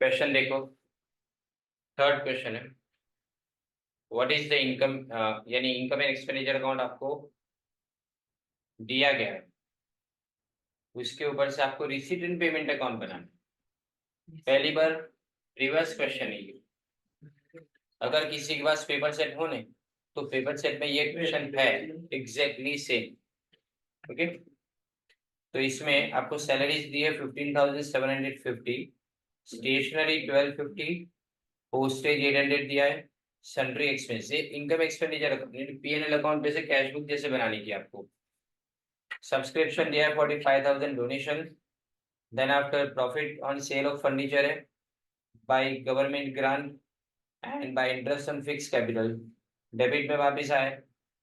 Question देखो, third question है, what is the income, यानी इनकम एंड एक्सपेंडिचर अकाउंट आपको दिया गया है, उसके ऊपर से आपको रिसीट एंड पेमेंट अकाउंट बनाना है। पहली बार रिवर्स क्वेश्चन है ये। अगर किसी के पास पेपर सेट हो ने, तो पेपर सेट में ये क्वेश्चन है एग्जैक्टली सेम। ओके, तो इसमें आपको सैलरीज दी है 15,750, स्टेशनरी 1250, पोस्टेज 800 दिया है, सन्ड्री एक्सपेंस, ये इनकम एक्सपेंडिचर पीएनएल अकाउंट पे से कैश बुक जैसे बनानी की आपको। सब्सक्रिप्शन दिया है 45,000 donation, then after profit on sale of furniture है by government grant and by interest on fix capital. Debit में वापस आए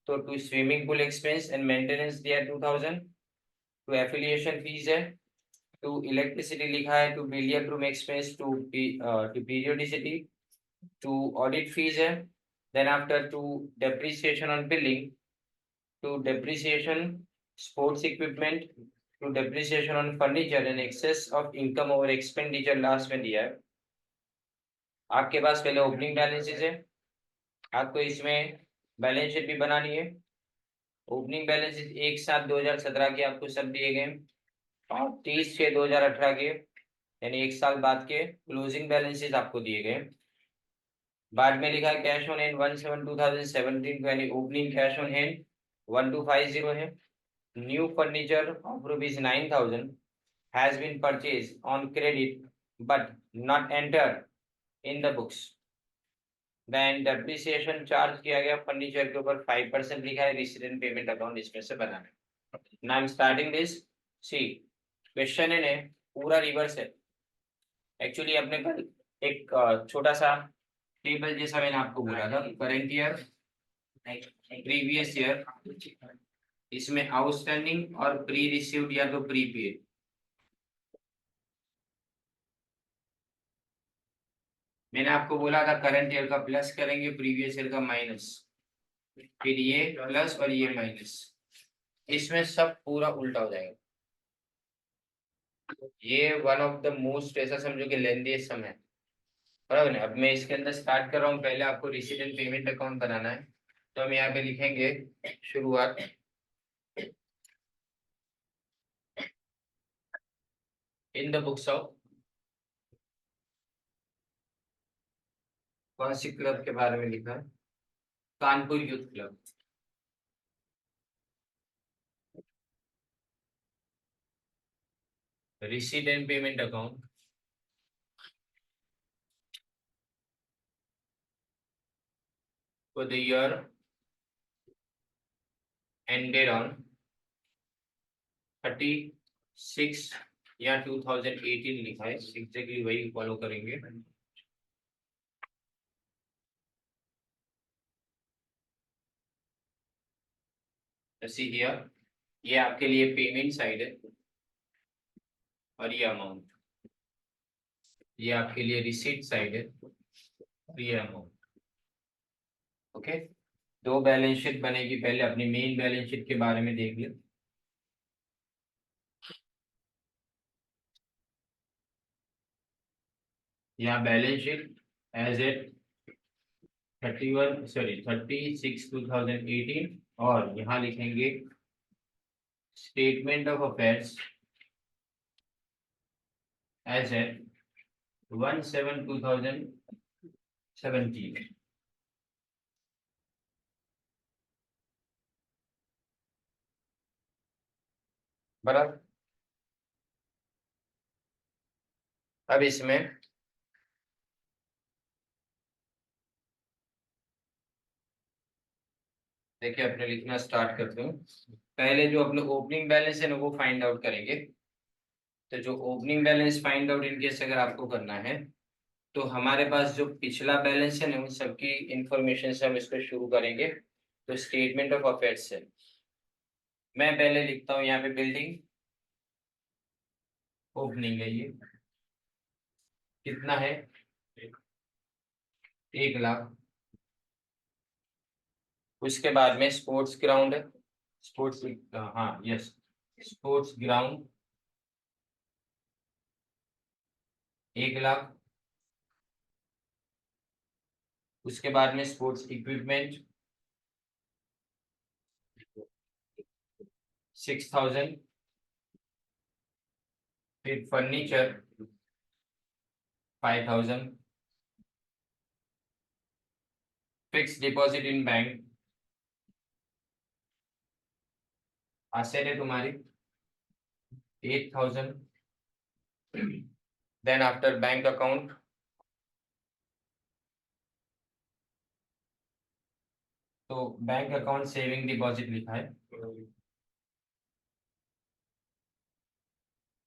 तो to swimming pool expense and maintenance दिया है 2,000, टू एफिलिएशन फीस है, टू इलेक्ट्रिसिटी लिखा है, to billiard room expense, to periodicity, to audit fees है, then after to depreciation on billing, to depreciation sports equipment, to depreciation on furniture and access of income over expenditure last में दिया है। आपके पास पहले opening balances है, आपको इसमें balance sheet भी बनानी है। ओपनिंग बैलेंसेस 1/7/2017 के आपको सब दिए गए, और 30/6/2018 के यानी एक साल बाद के क्लोजिंग बैलेंसेस आपको दिए गए। बाद में लिखा है कैश ऑन हैंड 1/7/2017 यानी ओपनिंग कैश ऑन हैंड 1250 है। New furniture of ₹9,000 has been purchase on credit but not entered in the books. Then depreciation charge किया गया फर्नीचर के ऊपर 5% लिखा है, रिसीडेंट पेमेंट अकाउंट इसमें से बनाना है। Now I am starting this. See question है पूरा रिवर्स है। एक्चुअली अपने कल एक छोटा सा टेबल जैसा मैंने आपको बोला था, करेंट ईयर, प्रीवियस ईयर, इसमें आउटस्टैंडिंग और प्री रिसीव्ड या तो प्री पेड। मैंने आपको बोला था करंट ईयर का प्लस करेंगे, प्रीवियस ईयर का माइनस, फिर ये प्लस और ये माइनस, इसमें सब पूरा उल्टा हो जाएगा। ये वन ऑफ द मोस्ट, ऐसा समझो कि लेंथीएस्ट सम है, बराबर है। अब मैं इसके अंदर स्टार्ट कर रहा हूँ, पहले आपको रिसीडेंट पेमेंट अकाउंट बनाना है, तो हम यहाँ पे लिखेंगे शुरुआत इन द बुक्स ऑफ, कौन सी क्लब के बारे में लिखा है, Kanpur youth club. Receipt and payment account for the year ended on 36 या 2018 लिखा है, एग्जैक्टली वही फॉलो करेंगे। सी हियर, ये आपके लिए पेमेंट साइड है, और ये अमाउंट, ये आपके लिए रिसीट साइड है, और ये अमाउंट। ओके, दो बैलेंस शीट बनेगी, पहले अपनी मेन बैलेंस शीट के बारे में देख ले। यहाँ बैलेंस शीट एज एट 36/2018, और यहाँ लिखेंगे statement of affairs as at 1/7/2017। बराबर। अब इसमें देखिए अपने लिखना स्टार्ट करते हूँ। पहले जो अपने ओपनिंग बैलेंस है ना वो फाइंड आउट करेंगे। तो जो opening balance find out in case अगर आपको करना है, तो हमारे पास जो पिछला बैलेंस है ना उन सबकी इंफॉर्मेशन से हम इसको शुरू करेंगे। तो स्टेटमेंट ऑफ अफेयर्स से मैं पहले लिखता हूँ यहाँ पे बिल्डिंग ओपनिंग है, ये कितना है 1 लाख। उसके बाद में स्पोर्ट्स ग्राउंड है, स्पोर्ट्स, हाँ यस, स्पोर्ट्स ग्राउंड 1,00,000। उसके बाद में स्पोर्ट्स इक्विपमेंट 6,000। फिर furniture 5,000। Fix deposit in bank asset है तुम्हारी 8,000। देन आफ्टर बैंक अकाउंट तो बैंक अकाउंट सेविंग डिपॉजिट लिखा है,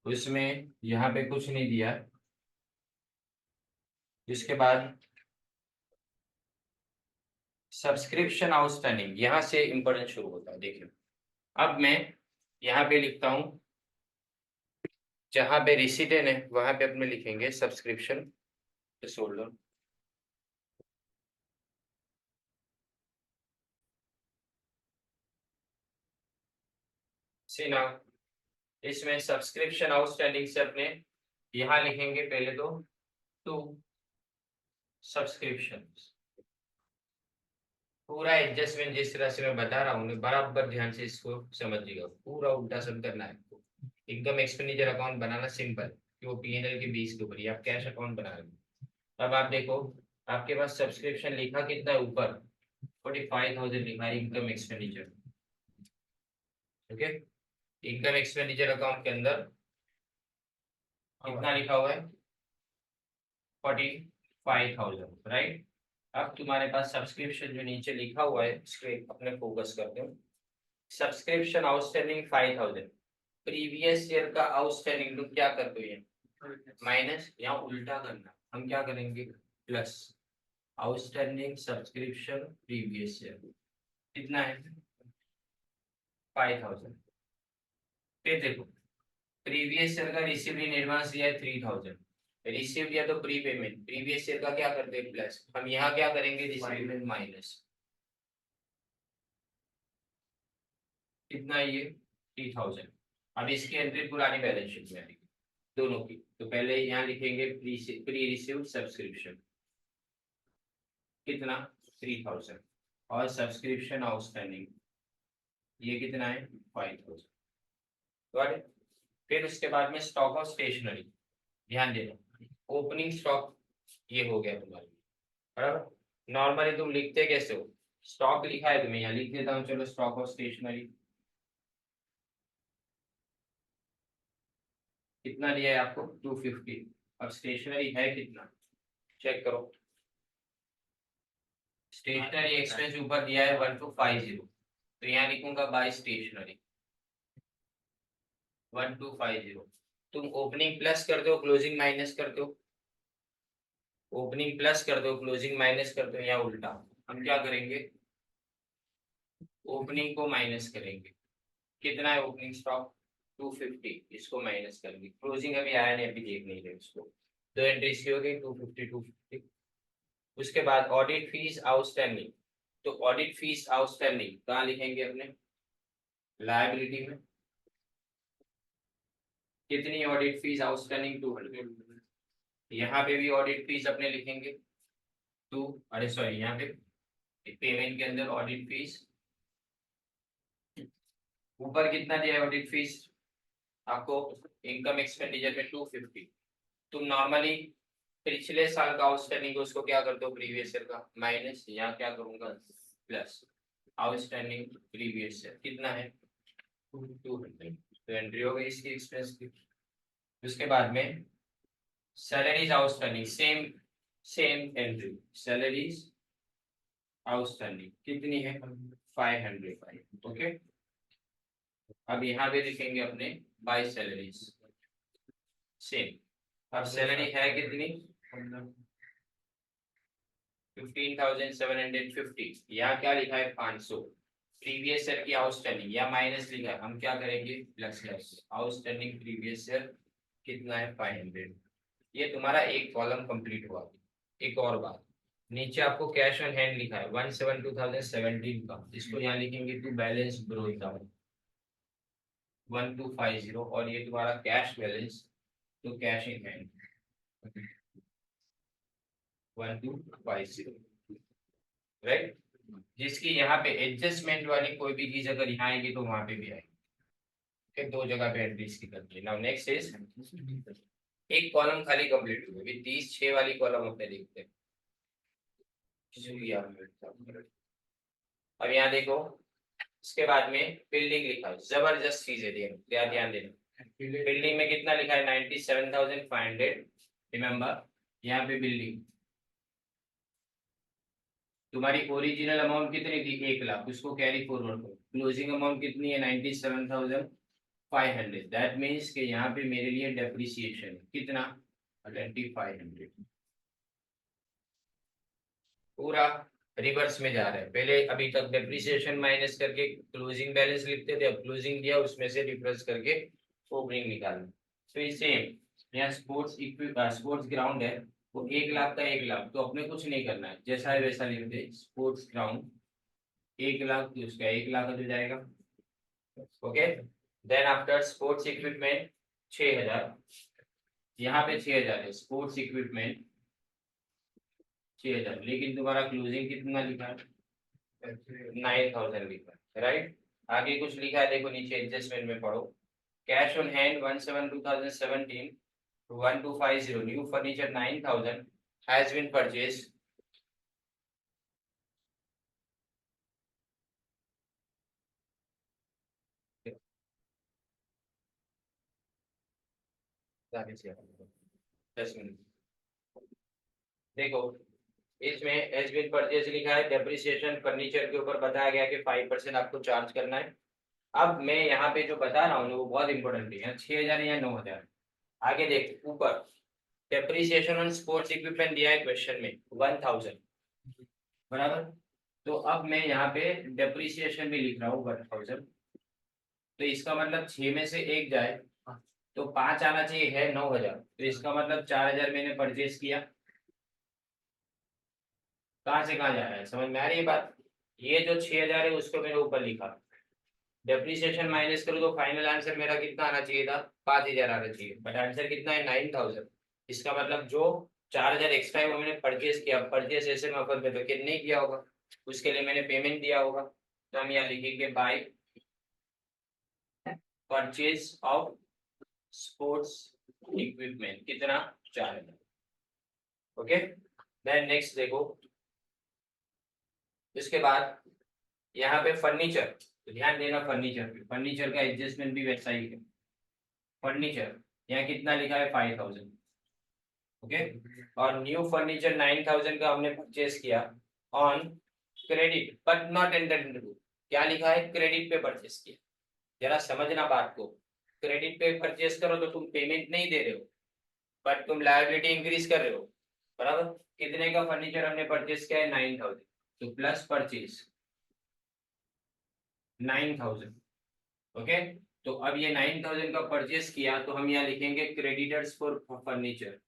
उसमें यहाँ पे कुछ नहीं दिया। इसके बाद सब्सक्रिप्शन आउटस्टैंडिंग, यहाँ से इंपॉर्टेंट शुरू होता है। देखिए अब मैं यहाँ पे लिखता हूँ, जहाँ पे रिसीटेड है वहां पे अपने लिखेंगे सब्सक्रिप्शन होल्डर। सी नाउ इसमें सब्सक्रिप्शन आउटस्टैंडिंग से अपने यहाँ लिखेंगे पहले तो सब्सक्रिप्शन। पूरा एडजस्टमेंट जिस तरह से मैं बता रहा हूँ बराबर ध्यान से इसको समझिएगा, पूरा उल्टा सब करना है आपको। इनकम एक्सपेंडिचर अकाउंट बनाना सिंपल, कि वो पीएनएल के बेस के ऊपर ही आप कैश अकाउंट बना रहे हो। अब आप देखो आपके पास सब्सक्रिप्शन लिखा कितना है ऊपर, 45,000 लिखा है income expenditure. Okay, income expenditure account के अंदर कितना लिखा हुआ है 45,000, राइट। अब तुम्हारे पास सब्सक्रिप्शन जो नीचे लिखा हुआ है इस पे अपने फोकस करते हैं। सब्सक्रिप्शन आउटस्टैंडिंग 5,000, प्रीवियस ईयर का आउटस्टैंडिंग तो क्या करते हैं माइनस, या उल्टा करना, हम क्या करेंगे plus. Outstanding subscription previous year कितना है 5,000। फिर देखो प्रीवियस ईयर का रिसीव्ड इन एडवांस दिया है 3,000, रिसीव्ड या तो प्री पेमेंट, प्रीवियस ईयर का क्या करते हैं प्लस, हम यहाँ क्या करेंगे रिसीव्ड में माइनस। कितना ये 3,000। अब इसकी एंट्री पुरानी बैलेंस शीट में आएगी दोनों की, तो पहले यहाँ लिखेंगे प्री रिसीव्ड सब्सक्रिप्शन कितना 3,000, और सब्सक्रिप्शन आउटस्टैंडिंग ये कितना है 5,000। फिर उसके बाद में स्टॉक ऑफ स्टेशनरी, ध्यान देना ओपनिंग स्टॉक ये हो गया तुम्हारे, बराबर। नॉर्मली तुम लिखते कैसे हो, स्टॉक लिखा है तुम्हें यहाँ लिख देता हूँ, चलो स्टॉक ऑफ स्टेशनरी कितना दिया है आपको 250। अब स्टेशनरी है कितना चेक करो, स्टेशनरी एक्सपेंस ऊपर दिया है 1250, तो यहाँ लिखूंगा बाय स्टेशनरी 1250। तुम ओपनिंग प्लस कर दो क्लोजिंग माइनस कर दो, ओपनिंग प्लस कर दो क्लोजिंग माइनस कर दो, या उल्टा हम क्या करेंगे ओपनिंग को माइनस करेंगे। कितना है ओपनिंग स्टॉक 250, इसको माइनस करेंगे, क्लोजिंग अभी आया नहीं अभी देख नहीं रहे उसको। दो एंट्री इसकी हो गई 250 250। उसके बाद ऑडिट फीस आउटस्टैंडिंग, तो ऑडिट फीस आउटस्टैंडिंग कहाँ लिखेंगे अपने लायबिलिटी में, कितनी ऑडिट फीस आउटस्टैंडिंग 200। यहाँ पे भी ऑडिट फीस अपने लिखेंगे टू, अरे सॉरी यहाँ पे पेमेंट के अंदर ऑडिट फीस ऊपर कितना दिया है ऑडिट फीस आपको इनकम एक्सपेंडिचर में 250। तुम नॉर्मली पिछले साल का आउटस्टैंडिंग उसको क्या करते हो प्रीवियस ईयर का माइनस, यहाँ क्या करूंगा प्लस। आउटस्टैंडिंग प्रीवियस ईयर कितना है 200, तो एंट्री हो गई इसकी एक्सपेंस की। उसके बाद में salaries outstanding same same entry, salaries outstanding कितनी है 505। ओके, अब यहाँ पे लिखेंगे अपने बाय सैलरीज सेम। अब सैलरी है कितनी 15,750, यहाँ क्या लिखा है 500, प्रीवियस ईयर की आउटस्टैंडिंग या माइनस लिखा है, हम क्या करेंगे plus plus outstanding previous year कितना है 500। ये तुम्हारा एक कॉलम कंप्लीट हुआ। एक और बात, नीचे आपको कैश ऑन हैंड लिखा है 1/7/2017 का, इसको यहाँ लिखेंगे टू बैलेंस ब्रोज डाउन 1250, और ये तुम्हारा कैश बैलेंस तो कैश इन हैंड 1250, राइट। जिसकी यहाँ पे एडजस्टमेंट वाली कोई भी चीज अगर यहाँ आएगी तो वहां पे भी आएगी। Okay, दो जगह पे एंट्रीज की करती है। नाउ नेक्स्ट इज एक कॉलम खाली कंप्लीट हुई, अभी 30 6 वाली कॉलम अपने देखते हैं। अब यहाँ देखो, इसके बाद में बिल्डिंग लिखा है, जबरदस्त चीज है, ध्यान देना। बिल्डिंग में कितना लिखा है? 97,500। रिमेम्बर, यहाँ पे बिल्डिंग तुम्हारी ओरिजिनल अमाउंट कितनी थी? 1 लाख, उसको कैरी फॉरवर्ड करो। क्लोजिंग अमाउंट कितनी है? 97,500। दैट मीन्स कि यहाँ पे मेरे लिए डेप्रिसिएशन कितना? 2,500। पूरा रिवर्स में जा रहा है। पहले अभी तक डेप्रिसिएशन माइनस करके क्लोजिंग बैलेंस लिखते थे, अब क्लोजिंग दिया उसमें से डिफरेंस करके ओपनिंग निकालना। तो सेम यहाँ स्पोर्ट्स ग्राउंड है, वो 1 लाख का 1 लाख, तो अपने कुछ नहीं करना है, जैसा है वैसा लिख दे। स्पोर्ट्स ग्राउंड 1 लाख, तो उसका 1 लाख हो जाएगा। Okay, then after sports equipment 6,000, यहाँ पे 6,000 है। स्पोर्ट्स इक्विपमेंट 6,000, लेकिन तुम्हारा क्लोजिंग कितना लिखा है? 9,000 लिखा है, राइट। आगे कुछ लिखा है, देखो नीचे एडजस्टमेंट में पढ़ो। Cash on hand 1/7/2017 1250, new furniture 9,000 has been purchase. देखो इसमें एज बिन परचेज लिखा है, डेप्रिसिएशन फर्नीचर के ऊपर बताया गया कि 5% आपको चार्ज करना है। अब मैं यहाँ पे जो बता रहा हूँ वो बहुत इंपॉर्टेंट है, 6,000 या 9,000। आगे देख ऊपर, डेप्रिसिएशन ऑन स्पोर्ट्स इक्विपमेंट दिया है क्वेश्चन में 1,000, बराबर। तो अब मैं यहाँ पे डेप्रिसिएशन भी लिख रहा हूँ 1,000, तो इसका मतलब 6 में से 1 जाए तो 5 आना चाहिए, है 9,000, तो इसका मतलब 4,000 मैंने परचेज किया। कहाँ से कहाँ जा रहा है, समझ में आ रही है बात? ये जो 6,000 है उसको मैंने ऊपर लिखा, डेप्रिसिएशन माइनस करो तो फाइनल आंसर मेरा कितना आना चाहिए था? 5,000 आना चाहिए, बट आंसर कितना है? 9,000। इसका मतलब जो 4,000 एक्स्ट्रा है वो मैंने परचेज किया। परचेज ऐसे मफत में तो कि नहीं किया होगा, उसके लिए मैंने पेमेंट दिया होगा। तो हम यहाँ लिखेंगे by purchase of sports equipment, कितना? 4,000। ओके, देन नेक्स्ट देखो, इसके बाद यहाँ पे फर्नीचर, तो ध्यान देना फर्नीचर पे, फर्नीचर का एडजस्टमेंट भी वैसा ही है। फर्नीचर यहाँ कितना लिखा है? 5,000। ओके, और न्यू फर्नीचर 9,000 का हमने परचेज किया on credit but not entered into. क्या लिखा है? क्रेडिट पे परचेज किया। जरा समझना बात को, क्रेडिट पे परचेज करो तो तुम पेमेंट नहीं दे रहे हो, बट तुम लायबिलिटी इंक्रीज कर रहे हो, बराबर। कितने का फर्नीचर हमने परचेज किया है? 9,000, तो प्लस परचेज 9,000। ओके, तो अब ये 9,000 का परचेज किया तो हम यहाँ लिखेंगे क्रेडिटर्स फॉर फर्नीचर।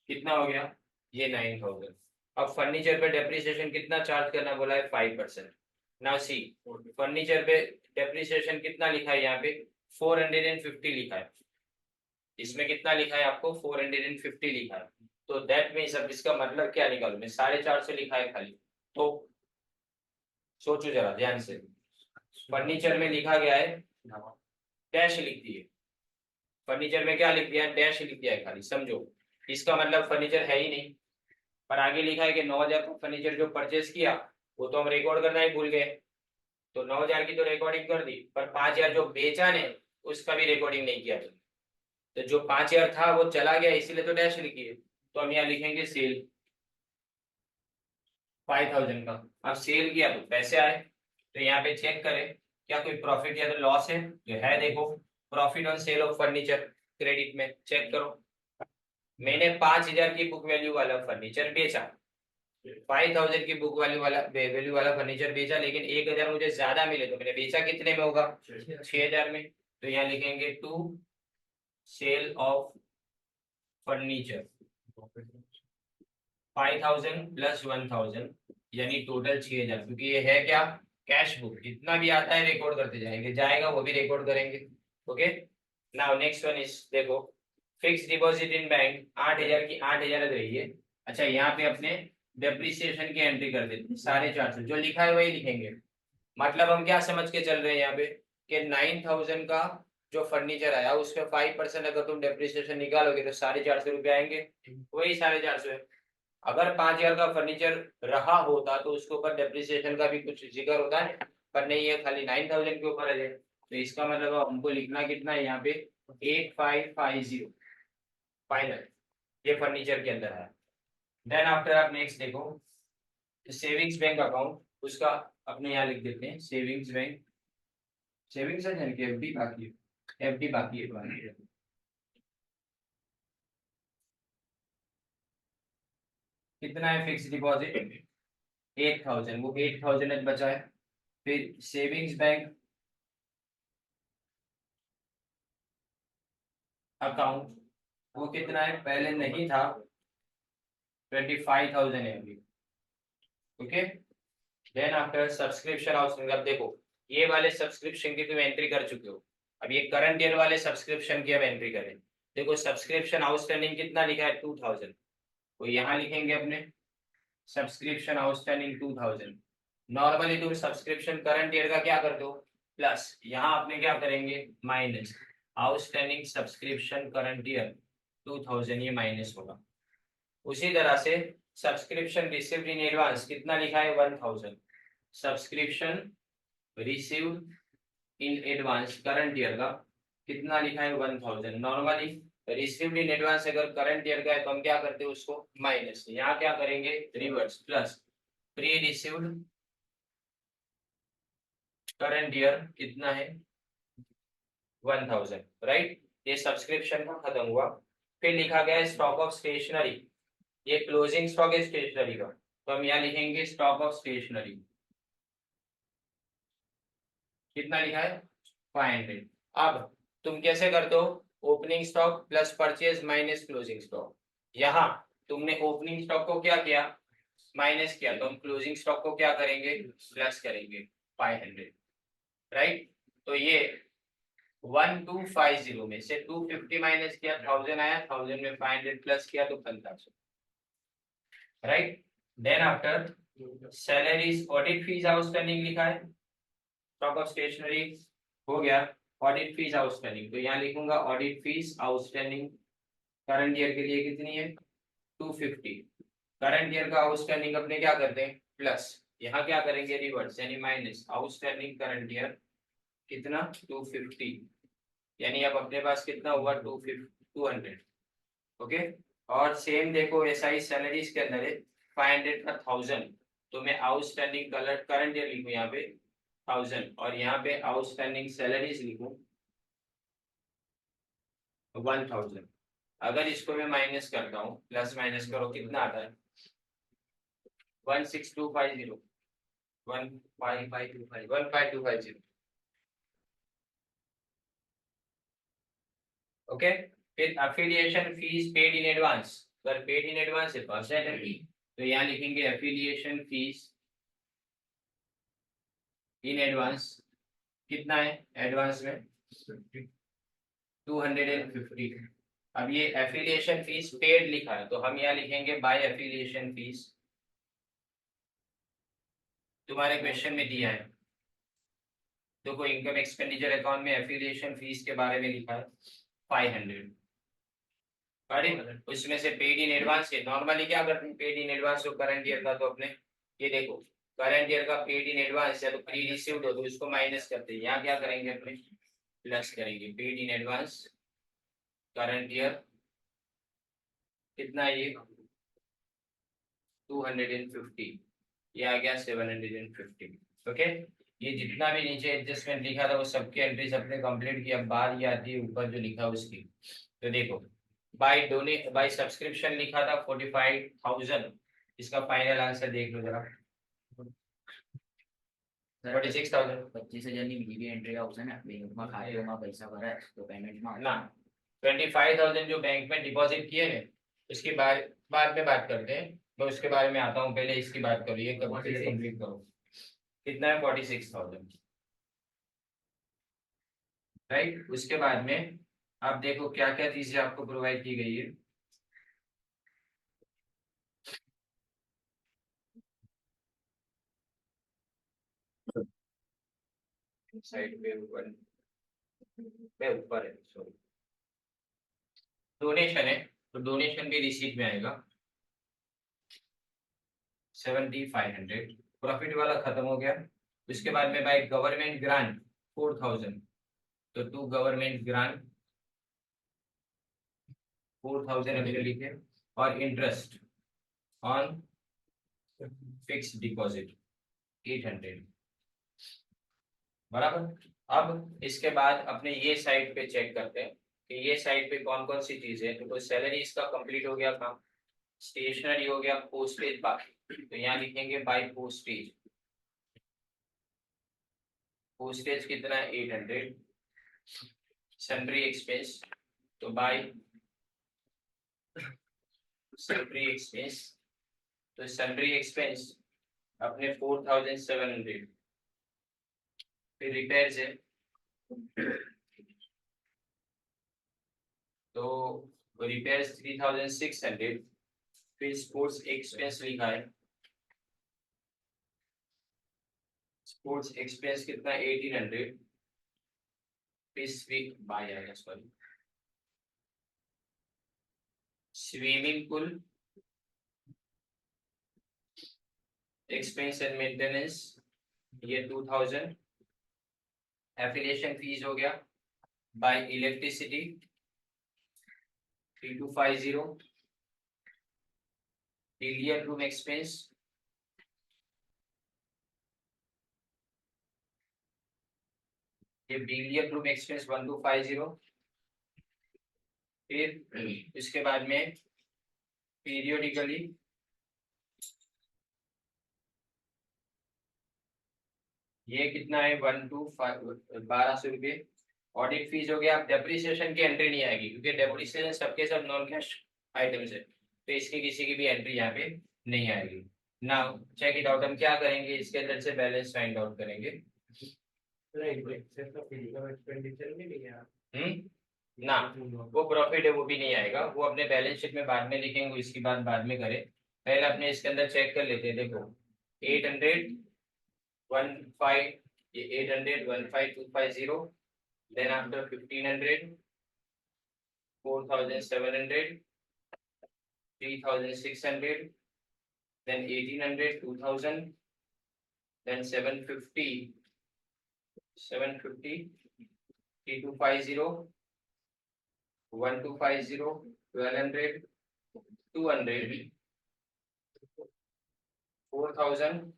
कितना हो गया? ये 9,000। अब फर्नीचर पे डेप्रिसिएशन कितना चार्ज करना बोला है? 5%। नाउ सी, फर्नीचर पे डेप्रिसिएशन कितना लिखा है? यहाँ पे 450 लिखा है। इसमें कितना लिखा है आपको? 450 लिखा है। तो दैट मीन्स अब इसका मतलब क्या निकालू मैं? 450 लिखा है खाली, तो सोचो जरा ध्यान से। फर्नीचर में लिखा गया है डैश लिख दिए, फर्नीचर में क्या लिख दिया है? डैश लिख दिया है खाली, समझो। इसका मतलब फर्नीचर है ही नहीं। पर आगे लिखा है कि 9,000 का फर्नीचर जो परचेज किया वो तो हम रिकॉर्ड करना ही भूल गए, तो 9,000 की तो रिकॉर्डिंग कर दी, पर 5,000 जो बेचा ने उसका भी रिकॉर्डिंग नहीं किया। तो जो 5,000 था वो चला गया, इसीलिए तो डैश लिखी है। तो हम यहाँ लिखेंगे सेल 5,000 का। अब सेल किया तो पैसे आए, तो यहाँ पे चेक करें क्या कोई प्रॉफिट या तो लॉस है? जो है देखो, profit on sale of furniture credit में चेक करो। मैंने 5,000 की बुक वैल्यू वाला फर्नीचर बेचा, 5,000 की बुक वैल्यू वाला फर्नीचर बेचा, लेकिन 1,000 मुझे ज्यादा मिले, तो मैंने बेचा कितने में होगा? 6,000 में। तो यहाँ लिखेंगे to sale of furniture 5,000 plus 1,000, यानी टोटल 6,000। क्योंकि ये है क्या? कैश बुक, जितना भी आता है रिकॉर्ड करते जाएंगे, जाएगा वो भी रिकॉर्ड करेंगे। Okay, now next one is देखो, फिक्स डिपॉजिट इन बैंक 8,000 की 8,000 रही है। अच्छा, यहाँ पे अपने डेप्रिसिएशन की एंट्री कर देते हैं, 450 जो लिखा है वही लिखेंगे। मतलब हम क्या समझ के चल रहे हैं यहाँ पे कि 9,000 का जो फर्नीचर आया उसमें 5% अगर तुम डेप्रिसिएशन निकालोगे तो 450 रुपये आएंगे, वही 450 है। अगर 5,000 का फर्नीचर रहा होता तो उसके ऊपर डेप्रिसिएशन का भी कुछ जिक्र होता है, पर नहीं है, खाली 9,000 के ऊपर है। तो इसका मतलब हमको लिखना कितना है यहाँ पे 8550 फाइनल, ये फर्नीचर के अंदर है। देन आफ्टर आप नेक्स्ट देखो, सेविंग्स बैंक अकाउंट, उसका अपने यहाँ लिख देते हैं सेविंग्स बैंक, सेविंग्स है यानी कि एफडी बाकी है, एफडी बाकी है। कितना है फिक्स डिपॉजिट 8,000, वो 8,000 बचा है। फिर सेविंग्स बैंक अकाउंट, वो कितना है, पहले नहीं था, 25,000 है अभी। Okay, then after subscription outstanding, अब देखो ये वाले सब्सक्रिप्शन की तुम एंट्री कर चुके हो, अब ये करंट ईयर वाले सब्सक्रिप्शन की अब एंट्री करें। देखो सब्सक्रिप्शन आउटस्टैंडिंग कितना लिखा है 2,000, तो यहाँ लिखेंगे अपने सब्सक्रिप्शन आउटस्टैंडिंग 2,000। नॉर्मली तुम सब्सक्रिप्शन करंट ईयर का क्या करते हो प्लस, यहाँ आपने क्या करेंगे minus, outstanding subscription current year 2,000, ये माइनस होगा। उसी तरह से सब्सक्रिप्शन रिसीव्ड इन एडवांस कितना लिखा है 1,000, subscription received in advance current year का कितना लिखा है 1,000। नॉर्मली रिसीव्ड इन एडवांस अगर करंट ईयर का है तो हम क्या करते हैं उसको माइनस, यहाँ क्या करेंगे reverse plus, pre received current year कितना है 1,000, राइट। ये सब्सक्रिप्शन का खत्म हुआ। फिर लिखा गया है स्टॉक ऑफ स्टेशनरी, ये क्लोजिंग स्टॉक है स्टेशनरी का, तो हम यहाँ लिखेंगे स्टॉक ऑफ स्टेशनरी, कितना लिखा है 500। अब तुम कैसे करते हो, opening stock plus purchase minus closing stock, यहाँ तुमने ओपनिंग स्टॉक को क्या किया माइनस किया, तो हम क्लोजिंग स्टॉक को क्या करेंगे प्लस करेंगे 500, राइट। तो ये 1250 में से 250 माइनस किया 1,000 आया, 1,000 में 500 प्लस किया तो 1500, right. Then after salaries audit fees outstanding लिखा है, स्टॉक ऑफ स्टेशनरी हो गया, ऑडिट फीस आउटस्टैंडिंग, तो यहाँ लिखूंगा audit fees outstanding current year के लिए कितनी है 250। करंट ईयर का आउटस्टैंडिंग अपने क्या करते हैं प्लस, यहाँ क्या करेंगे रिवर्स यानी माइनस, आउटस्टैंडिंग करंट ईयर कितना 250, यानी अब अपने पास कितना हुआ 200। ओके, और सेम देखो ऐसा ही सैलरीज के अंदर है 500 का 1,000, तो मैं आउटस्टैंडिंग करंट ईयर लिखूँ यहाँ पे 1,000 और यहाँ पे आउटस्टैंडिंग सैलरीज लिखूँ 1,000। अगर इसको मैं माइनस करता हूँ, प्लस माइनस करो कितना आता है 16250, 15250। ओके, फिर affiliation fees paid in advance, अगर पेड इन एडवांस है तो यहाँ लिखेंगे अफिलिएशन फीस इन एडवांस, कितना है एडवांस में 250। अब ये एफिलिएशन फीस पेड लिखा है तो हम यहाँ लिखेंगे बाय एफिलिएशन फीस, तुम्हारे क्वेश्चन में दिया है तो कोई इनकम एक्सपेंडिचर अकाउंट में एफिलिएशन फीस के बारे में लिखा है 500, अरे उसमें से पेड इन एडवांस है। नॉर्मली क्या करते हैं पेड इन एडवांस हो करंट ईयर का, तो अपने ये देखो करंट ईयर का पेड इन एडवांस या तो प्री रिसीव्ड हो तो इसको माइनस करते हैं, यहाँ क्या करेंगे अपने प्लस करेंगे, paid in advance current year कितना है ये 250, ये आ गया 750। ओके, ये जितना भी नीचे एडजस्टमेंट लिखा था वो सबकी एंट्रीज अपने कंप्लीट की। अब बात ये आती है ऊपर जो लिखा उसकी, तो देखो बाय सब्सक्रिप्शन लिखा था 45,000, इसका फाइनल आंसर देख लो जरा 46,000। 25,000 नहीं मिली भी एंट्री का ऑप्शन है, बैंक में खाते में पैसा भरा है तो पेमेंट में ना 25,000 जो बैंक में डिपॉजिट किए हैं उसके बाद में बात करते हैं, मैं उसके बारे में आता हूँ, पहले इसकी बात करो, ये कंप्लीट करो। कितना है 46,000, राइट। उसके बाद में आप देखो क्या क्या चीजें आपको प्रोवाइड की गई है। साइड पे ऊपर है, सॉरी, डोनेशन है, तो डोनेशन भी रिसीट में आएगा 7500। प्रॉफिट वाला खत्म हो गया। उसके बाद में भाई गवर्नमेंट ग्रांट 4000, तो टू गवर्नमेंट ग्रांट 4000 हमने लिखे। और इंटरेस्ट ऑन फिक्स डिपॉजिट 800, बराबर। अब इसके बाद अपने ये साइड पे चेक करते हैं कि ये साइड पे कौन कौन सी चीज है। तो सैलरी इसका कंप्लीट हो गया काम, स्टेशनरी हो गया, पोस्टेज बाकी, तो यहाँ लिखेंगे बाय पोस्टेज। पोस्टेज कितना है 800। सन्ड्री एक्सपेंस, तो बाय सन्ड्री एक्सपेंस, तो सन्ड्री एक्सपेंस अपने 4700। फिर रिपेयर्स है, तो रिपेयर्स 3600। फिर स्पोर्ट्स एक्सपेंस लिखा है, स्पोर्ट्स एक्सपेंस कितना 1800। फिर बाय आएगा, sorry, swimming pool expense and maintenance ये 2000। एफिलिएशन फीस हो गया bye electricity 3250। Billion room expense, ये बिलियन रूम एक्सपेंस 1250। फिर इसके बाद में पीरियोडिकली ये कितना है 1200 रुपये। ऑडिट फीस हो गया। डेप्रिसिएशन की एंट्री नहीं आएगी क्योंकि डेप्रिसिएशन सबके सब नॉन कैश आइटम्स है, तो इसकी किसी की भी एंट्री यहाँ पे नहीं आएगी। नाउ चेक इट आउट, हम क्या करेंगे इसके अंदर से बैलेंस फाइंड आउट करेंगे। ना, वो प्रॉफिट है वो भी नहीं आएगा, वो अपने बैलेंस शीट में बाद में लिखेंगे, इसकी बात बाद में करें। पहले अपने इसके अंदर चेक कर लेते हैं। देखो 800 15, ये 800 15250, then after 1500 4700 3600, then 1800 2000, then 750 3250 1250 1200 200 4000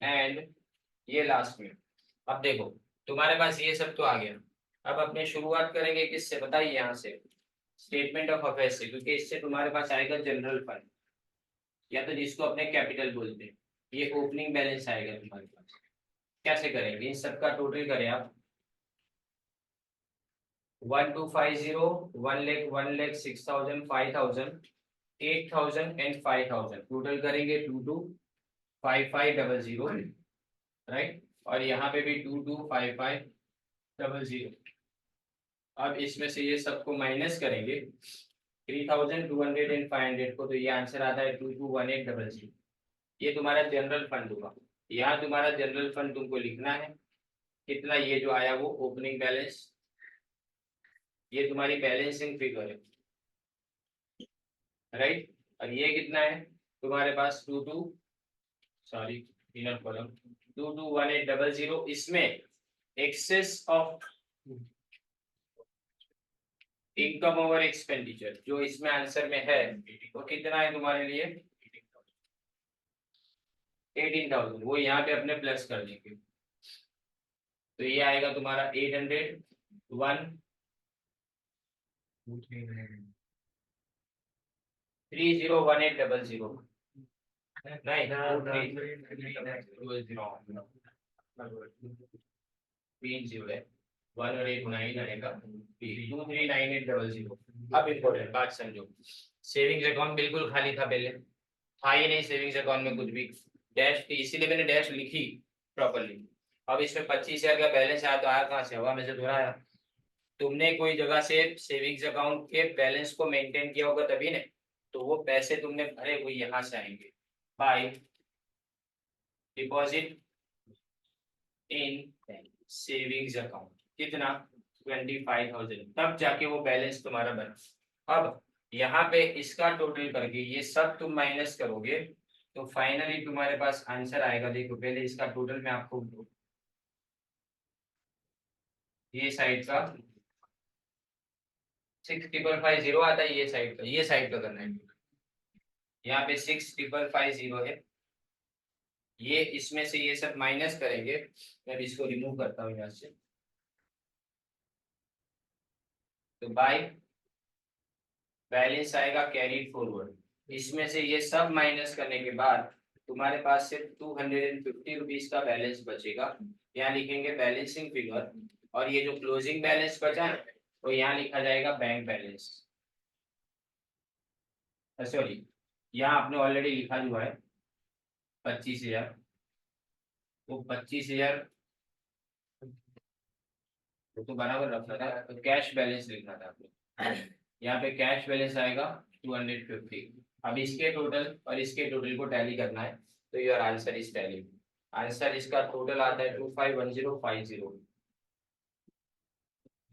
and ये लास्ट में। अब देखो तुम्हारे पास ये सब तो आ गया। अब अपने शुरुआत करेंगे किससे, बताइए, यहाँ से स्टेटमेंट ऑफ अफेयर्स से, क्योंकि इससे तुम्हारे पास आएगा जनरल फंड, या तो जिसको अपने कैपिटल बोलते हैं। ये ओपनिंग बैलेंस आएगा तुम्हारे पास। कैसे करेंगे, इन सबका टोटल करें आप 1250 1 लाख 6000 5000 8000 एंड 5000 टोटल करेंगे 225500, राइट। और यहाँ पे भी 225500। अब इसमें से ये सबको माइनस करेंगे 3200 एंड 500 को, तो ये आंसर आता है 221800। ये तुम्हारा जनरल फंड होगा। यहाँ तुम्हारा जनरल फंड तुमको लिखना है कितना, ये जो आया वो ओपनिंग बैलेंस, ये तुम्हारी बैलेंसिंग फिगर है, राइट। और ये कितना है तुम्हारे पास 221800। इसमें excess of income over expenditure जो इसमें आंसर में है वो कितना है तुम्हारे लिए 18,000, वो यहाँ पे अपने प्लस कर देंगे। तो ये आएगा तुम्हारा 800 1 301800, नहीं 3 0 है 1 और 8 9 आएगा 239800। अब इम्पोर्टेंट बात समझो, सेविंग्स अकाउंट बिल्कुल खाली था, पहले था ही नहीं सेविंग्स अकाउंट में कुछ भी, डैश थी, इसीलिए मैंने डैश लिखी प्रॉपरली। अब इसमें 25,000 का बैलेंस आया, तो आया कहाँ से, हवा में से थोड़ा आया। तुमने कोई जगह से सेविंग्स अकाउंट के बैलेंस को मेंटेन किया होगा तभी ने, तो वो पैसे तुमने भरे वो यहाँ से आएंगे bye deposit in savings account. कितना? 25,000, तब जाके वो बैलेंस तुम्हारा बना। अब यहाँ पे इसका टोटल करके ये सब तुम माइनस करोगे तो फाइनली तुम्हारे पास आंसर आएगा। देखो पहले इसका टोटल मैं आपको, ये साइड का 6,550 आता है, ये साइड का करना है। यहाँ पे 6,550 है, ये इसमें से ये सब माइनस करेंगे। मैं इसको रिमूव करता हूँ यहाँ से। तो बाय बैलेंस आएगा कैरी फॉरवर्ड। इसमें से ये सब माइनस करने के बाद तुम्हारे पास सिर्फ 250 रुपीज का बैलेंस बचेगा। यहाँ लिखेंगे बैलेंसिंग फिगर, और ये जो क्लोजिंग बैलेंस बचा है तो यहाँ लिखा जाएगा बैंक बैलेंस। सॉरी, यहाँ आपने ऑलरेडी लिखा हुआ है 25,000, तो 25,000 तो बराबर रखना था, तो कैश बैलेंस लिखना था आपने। यहाँ पे कैश बैलेंस आएगा 250। अब इसके टोटल और इसके टोटल को टैली करना है, तो your answer is tally. Answer इसका टोटल आता है 251050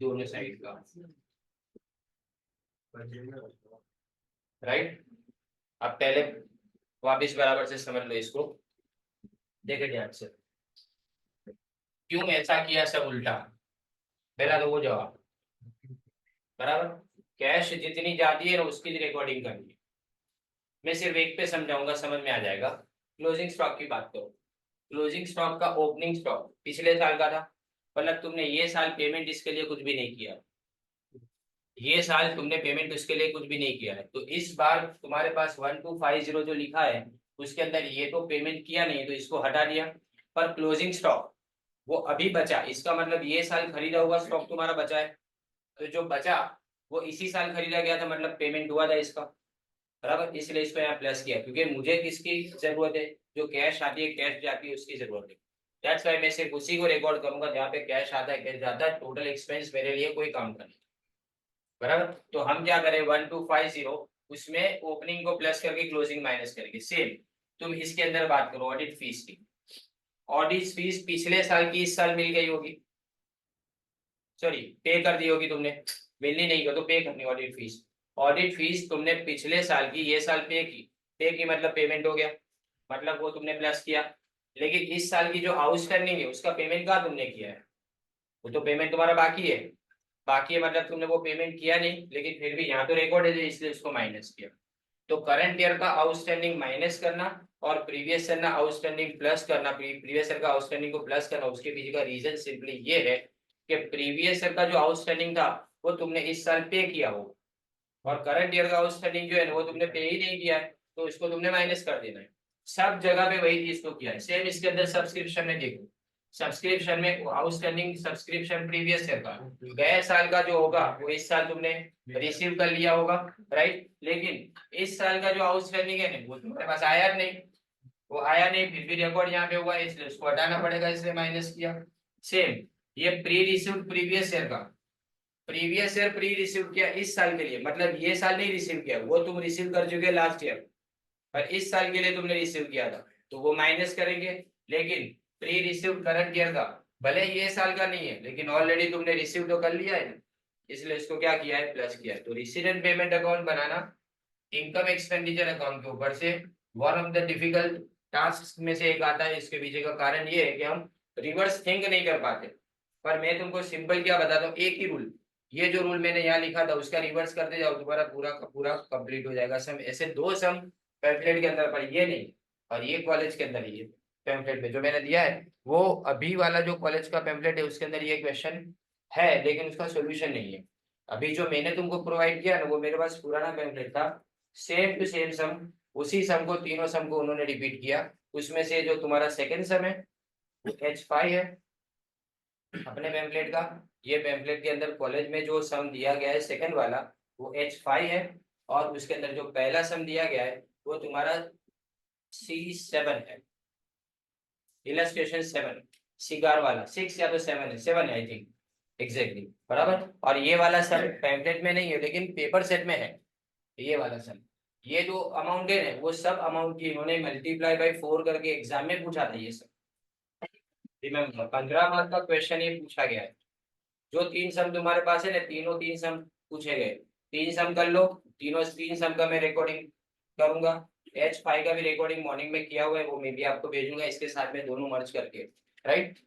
दोनों साइड का, राइट। अब पहले वापिस बराबर से समझ लो इसको, देखे ध्यान से क्यों ऐसा किया, सब उल्टा। पहला तो वो जवाब बराबर, कैश जितनी जाती है ना उसकी रिकॉर्डिंग करनी है। मैं सिर्फ एक पे समझाऊंगा, समझ में आ जाएगा। क्लोजिंग स्टॉक की बात करो। क्लोजिंग स्टॉक का ओपनिंग स्टॉक पिछले साल का था, मतलब तुमने ये साल पेमेंट इसके लिए कुछ भी नहीं किया, ये साल तुमने पेमेंट उसके लिए कुछ भी नहीं किया है, तो इस बार तुम्हारे पास 1250 जो लिखा है उसके अंदर ये तो पेमेंट किया नहीं, तो इसको हटा दिया। पर क्लोजिंग स्टॉक वो अभी बचा, इसका मतलब ये साल खरीदा हुआ स्टॉक तुम्हारा बचा है, तो जो बचा वो इसी साल खरीदा गया था, मतलब पेमेंट हुआ था इसका, बराबर। इसलिए इसको यहाँ प्लस किया, क्योंकि मुझे किसकी जरूरत है, जो कैश आती है कैश जाती है उसकी जरूरत है। दैट्स व्हाई मैं सिर्फ उसी को रिकॉर्ड करूंगा जहाँ पे कैश आता है कैश जाता है, टोटल एक्सपेंस मेरे लिए कोई काम का नहीं, बराबर। तो हम क्या करें, 1250 उसमें ओपनिंग को प्लस करके क्लोजिंग माइनस करेंगे। सेम तुम इसके अंदर बात करो ऑडिट फीस की। ऑडिट फीस पिछले साल की इस साल मिल गई होगी, सॉरी पे कर दी होगी तुमने, मिलनी नहीं हो तो पे करनी ऑडिट फीस। ऑडिट फीस तुमने पिछले साल की ये साल पे की मतलब पेमेंट हो गया, मतलब वो तुमने प्लस किया। लेकिन इस साल की जो आउटस्टैंडिंग है उसका पेमेंट कहाँ तुमने किया है, वो तो पेमेंट तुम्हारा बाकी है। बाकी है मतलब तुमने वो पेमेंट किया नहीं, लेकिन फिर भी यहाँ तो रिकॉर्ड है इसलिए उसको माइनस किया। तो करंट ईयर का आउटस्टैंडिंग माइनस करना और प्रीवियस ईयर का आउटस्टैंडिंग प्लस करना, प्रीवियस ईयर का आउटस्टैंडिंग को प्लस करना, उसके पीछे का रीजन सिंपली ये है कि प्रीवियस ईयर का जो आउटस्टैंडिंग था वो तुमने इस साल पे किया हो, और करंट ईयर का आउटस्टैंडिंग जो है वो तुमने पे ही नहीं किया है, तो इसको तुमने माइनस कर देना है। सब जगह पे वही चीज को किया है। सेम इसके अंदर सब्सक्रिप्शन में देखो, सब्सक्रिप्शन में आउटस्टैंडिंग सब्सक्रिप्शन प्रीवियस ईयर का गए साल का जो होगा वो इस साल तुमने रिसीव कर लिया होगा, राइट। लेकिन इस साल का जो आउटस्टैंडिंग है ना वो तुम्हारे पास आया नहीं, वो आया नहीं, फिर भी रिकॉर्ड यहाँ पे हुआ है इसलिए उसको हटाना पड़ेगा, इसलिए माइनस किया। सेम ये प्री रिसीव्ड प्रीवियस ईयर का, प्रीवियस ईयर प्री रिसीव किया इस साल के लिए, मतलब ये साल नहीं रिसीव किया, वो तुम रिसीव कर चुके लास्ट ईयर, पर इस साल के लिए तुमने रिसीव किया था तो वो माइनस करेंगे। लेकिन प्री रिसीव करंट ईयर का भले ये साल का नहीं है लेकिन ऑलरेडी तुमने रिसीव तो कर लिया है ना, इसलिए इसको क्या किया है, प्लस किया है। तो रिसीडेंट पेमेंट अकाउंट बनाना इनकम एक्सपेंडिचर अकाउंट के ऊपर से one of the difficult task में से एक आता है। इसके पीछे का कारण ये है कि हम रिवर्स थिंक नहीं कर पाते, पर मैं तुमको सिंपल क्या बताता हूँ, एक ही रूल, ये जो रूल मैंने यहाँ लिखा था उसका रिवर्स करते जाओ, तुम्हारा पूरा का पूरा कंप्लीट हो जाएगा सम। ऐसे दो सम पैम्फलेट के अंदर, पर ये नहीं, और ये कॉलेज के अंदर ही है। पैम्फलेट में जो मैंने दिया है वो अभी वाला जो कॉलेज का पैम्फलेट है उसके अंदर ये क्वेश्चन है, लेकिन उसका सोल्यूशन नहीं है। अभी जो मैंने तुमको प्रोवाइड किया ना वो मेरे पास पुराना पैम्फलेट था, सेम टू सेम सम, उसी सम को तीनों सम को उन्होंने रिपीट किया। उसमें से जो तुम्हारा सेकंड सम है वो H5 है अपने पैम्फलेट का। ये पैम्फलेट के अंदर कॉलेज में जो सम दिया गया है सेकंड वाला वो H5 है, और उसके अंदर जो पहला सम दिया गया है वो तुम्हारा C7 है, इलस्ट्रेशन 7, सिगार वाला 6 या तो 7 है, 7 है आई थिंक। एग्जैक्टली बराबर। और ये वाला सम पैम्फलेट में नहीं है लेकिन पेपर सेट में है, ये वाला सम। ये जो अमाउंट है वो सब अमाउंट की इन्होंने मल्टीप्लाई बाई 4 करके एग्जाम में पूछा था ये सब। रिमेम्बर 15 मार्क का क्वेश्चन ये पूछा गया है। जो 3 सम तुम्हारे पास है ना, तीनों 3 सम पूछे गए, 3 सम कर लो। तीनों 3 सम का मैं रिकॉर्डिंग करूंगा। H5 का भी रिकॉर्डिंग मॉर्निंग में किया हुआ है, वो मैं भी आपको भेजूंगा इसके साथ में दोनों मर्ज करके, राइट।